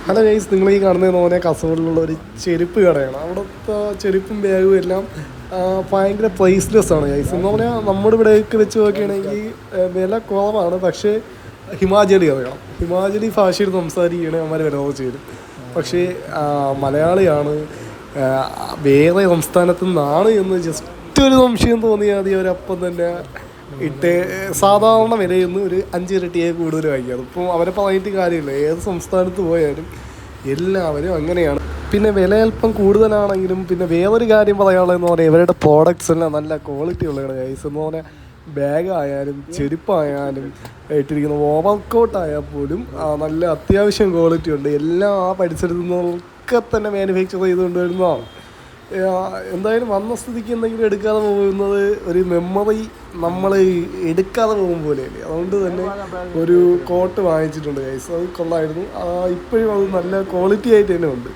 Hello guys, നിങ്ങൾ ഈ കാണുന്നതെന്ന് പറഞ്ഞാൽ കാസർഗോഡിലുള്ള ഒരു ചെരുപ്പ് കടയാണ്. അവിടുത്തെ ചെരുപ്പും ബാഗും എല്ലാം ഭയങ്കര പ്രൈസ്ലെസ് ആണ് ഗൈസ്. എന്ന് പറഞ്ഞാൽ നമ്മുടെ ഇവിടെയൊക്കെ വെച്ച് നോക്കുകയാണെങ്കിൽ വില കുറവാണ്. പക്ഷേ ഹിമാചലി അറിയണം, ഹിമാചലി ഭാഷയിൽ സംസാരിക്കുകയാണെങ്കിൽ അവന്മാർ വില കുറച്ച് തരും. പക്ഷേ മലയാളിയാണ്, വേറെ സംസ്ഥാനത്തു നിന്നാണ് എന്ന് ജസ്റ്റ് ഒരു സംശയം തോന്നിയാൽ മതി, അവരപ്പം തന്നെ ഇട്ട് സാധാരണ വിലയിൽ നിന്ന് ഒരു 5 ഇരട്ടിയായി കൂടുതൽ വാങ്ങിക്കുക. അതിപ്പം അവരെ പറഞ്ഞിട്ട് കാര്യമില്ല, ഏത് സംസ്ഥാനത്ത് പോയാലും എല്ലാവരും അങ്ങനെയാണ്. പിന്നെ വില അല്പം കൂടുതലാണെങ്കിലും പിന്നെ വേറൊരു കാര്യം പറയാനുള്ളതെന്ന് പറഞ്ഞാൽ ഇവരുടെ പ്രോഡക്റ്റ്സ് എല്ലാം നല്ല ക്വാളിറ്റി ഉള്ളതാണ് ഗൈസ്. എന്ന് പറഞ്ഞാൽ ബാഗായാലും ചെരുപ്പായാലും ഇട്ടിരിക്കുന്ന ഓവർകോട്ടായാൽ പോലും നല്ല അത്യാവശ്യം ക്വാളിറ്റി ഉണ്ട്. എല്ലാം ആ പരിസരത്തു നിന്നൊക്കെ തന്നെ മാനുഫാക്ചർ ചെയ്തുകൊണ്ട് വരുന്നതാണ്. എന്തായാലും വന്ന സ്ഥിതിക്ക് എന്തെങ്കിലും എടുക്കാതെ പോകുന്നത് ഒരു മെമ്മറി നമ്മൾ എടുക്കാതെ പോകും പോലെയല്ലേ. അതുകൊണ്ട് തന്നെ ഒരു കോട്ട് വാങ്ങിച്ചിട്ടുണ്ട് ഗൈസ്, അത് കൊള്ളായിരുന്നു. ഇപ്പോഴും അത് നല്ല ക്വാളിറ്റി ആയിട്ട് തന്നെ ഉണ്ട്.